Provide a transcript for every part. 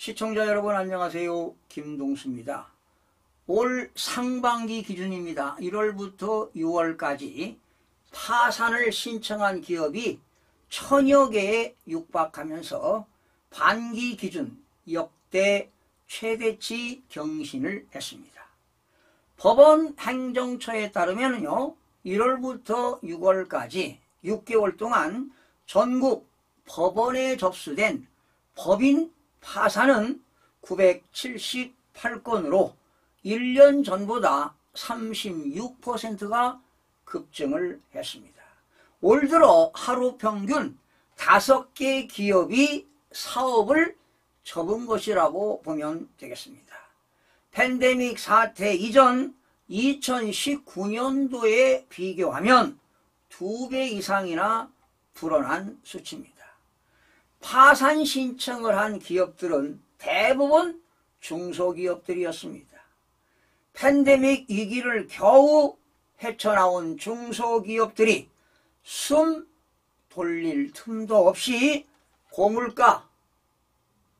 시청자 여러분 안녕하세요. 김동수입니다. 올 상반기 기준입니다. 1월부터 6월까지 파산을 신청한 기업이 1000여 개에 육박하면서 반기 기준 역대 최대치 경신을 했습니다. 법원 행정처에 따르면요, 1월부터 6월까지 6개월 동안 전국 법원에 접수된 법인 파산은 978건으로 1년 전보다 36%가 급증을 했습니다. 올 들어 하루 평균 5개 기업이 사업을 접은 것이라고 보면 되겠습니다. 팬데믹 사태 이전 2019년도에 비교하면 2배 이상이나 불어난 수치입니다. 파산 신청을 한 기업들은 대부분 중소기업들이었습니다. 팬데믹 위기를 겨우 헤쳐나온 중소기업들이 숨 돌릴 틈도 없이 고물가,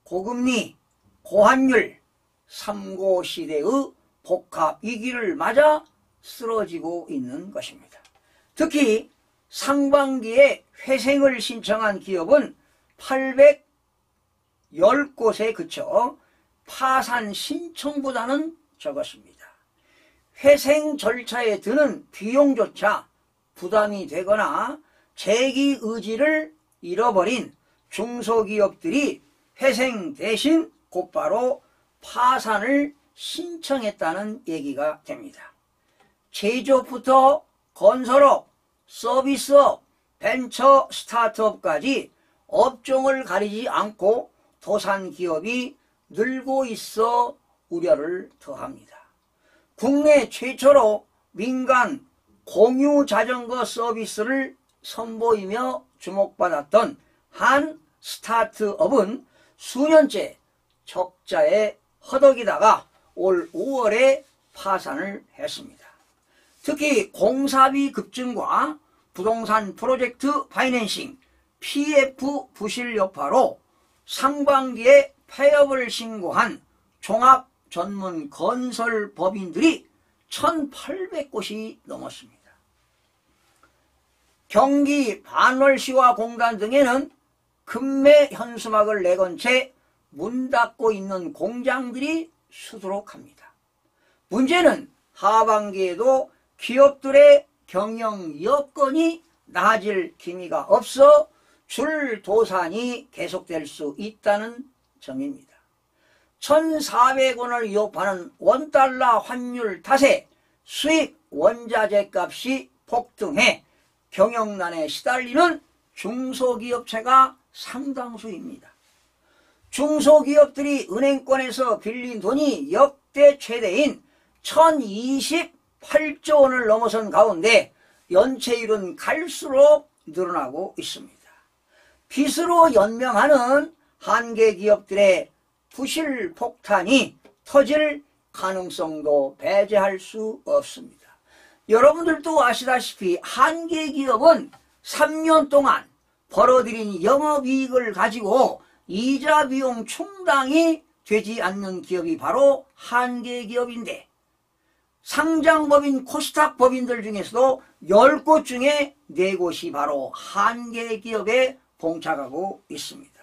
고금리, 고환율, 3고 시대의 복합 위기를 맞아 쓰러지고 있는 것입니다. 특히 상반기에 회생을 신청한 기업은 810곳에 그쳐 파산 신청보다는 적었습니다. 회생 절차에 드는 비용조차 부담이 되거나 재기 의지를 잃어버린 중소기업들이 회생 대신 곧바로 파산을 신청했다는 얘기가 됩니다. 제조업부터 건설업, 서비스업, 벤처 스타트업까지 업종을 가리지 않고 도산기업이 늘고 있어 우려를 더합니다. 국내 최초로 민간 공유자전거 서비스를 선보이며 주목받았던 한 스타트업은 수년째 적자에 허덕이다가 올 5월에 파산을 했습니다. 특히 공사비 급증과 부동산 프로젝트 파이낸싱, PF 부실 여파로 상반기에 폐업을 신고한 종합 전문 건설 법인들이 1800곳이 넘었습니다. 경기 반월시와 공단 등에는 급매 현수막을 내건 채 문 닫고 있는 공장들이 수두룩합니다. 문제는 하반기에도 기업들의 경영 여건이 나아질 기미가 없어 줄도산이 계속될 수 있다는 점입니다. 1,400원을 위협하는 원달러 환율 탓에 수입 원자재 값이 폭등해 경영난에 시달리는 중소기업체가 상당수입니다. 중소기업들이 은행권에서 빌린 돈이 역대 최대인 1,028조 원을 넘어선 가운데 연체율은 갈수록 늘어나고 있습니다. 빚으로 연명하는 한계 기업들의 부실 폭탄이 터질 가능성도 배제할 수 없습니다. 여러분들도 아시다시피 한계 기업은 3년 동안 벌어들인 영업이익을 가지고 이자 비용 충당이 되지 않는 기업이 바로 한계 기업인데, 상장법인 코스닥 법인들 중에서도 10곳 중에 4곳이 바로 한계 기업에 봉착하고 있습니다.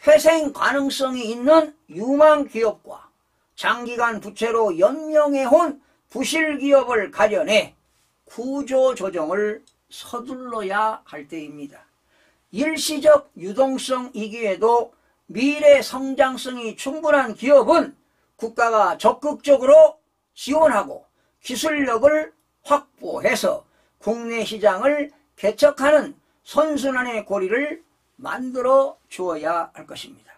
회생 가능성이 있는 유망 기업과 장기간 부채로 연명해온 부실 기업을 가려내 구조 조정을 서둘러야 할 때입니다. 일시적 유동성이기에도 미래 성장성이 충분한 기업은 국가가 적극적으로 지원하고 기술력을 확보해서 국내 시장을 개척하는 선순환의 고리를 만들어 주어야 할 것입니다.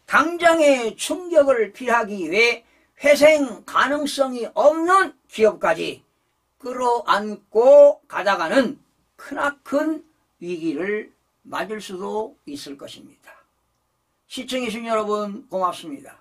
당장의 충격을 피하기 위해 회생 가능성이 없는 기업까지 끌어안고 가다가는 크나큰 위기를 맞을 수도 있을 것입니다. 시청해주신 여러분 고맙습니다.